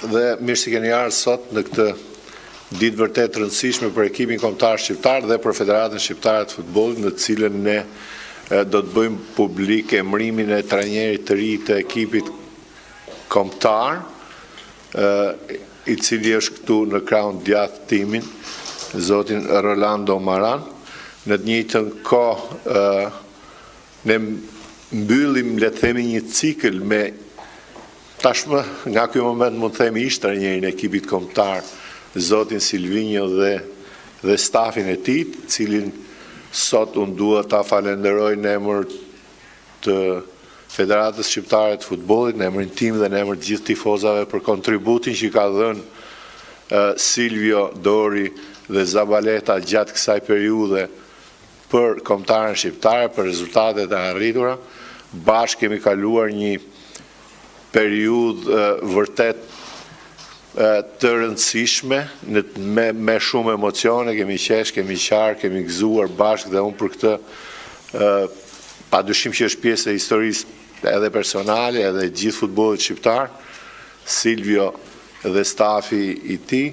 dhe mirë se keni ardhur sot në këtë ditë vërtet rëndësishme për ekipin kombëtar shqiptar dhe për Federatën Shqiptare të Futbollit, në të cilën ne do të bëjmë publik emërimin e trajnerit të ri të ekipit kombëtar, i cili është këtu në krahun djathtë timin, zotin Rolando Maran. Në të njëjtën kohë ne mbyllim, le të themi, një cikël me tashmë nga ky moment mund të themi ish trajnerin e ekipit kombëtar, zotin Silvinjo dhe stafin e tij, cilin sot unë dua ta falenderoj në emër të Federatës Shqiptare të Futbollit, në emrin tim dhe në emër të gjithë tifozave për kontributin që ka dhënë Silvio, Dori dhe Zabaleta gjatë kësaj periudhe për kombëtarën shqiptare, për rezultatet e arritura. Bashkë kemi kaluar një periudhë vërtet të rëndësishme, me shumë emocione, kemi qesh, kemi qarë, kemi gëzuar bashkë dhe unë për këtë pa dyshim që është pjesë e historisë edhe personale, edhe gjithë futbollit shqiptar, Silvio dhe stafi i tij.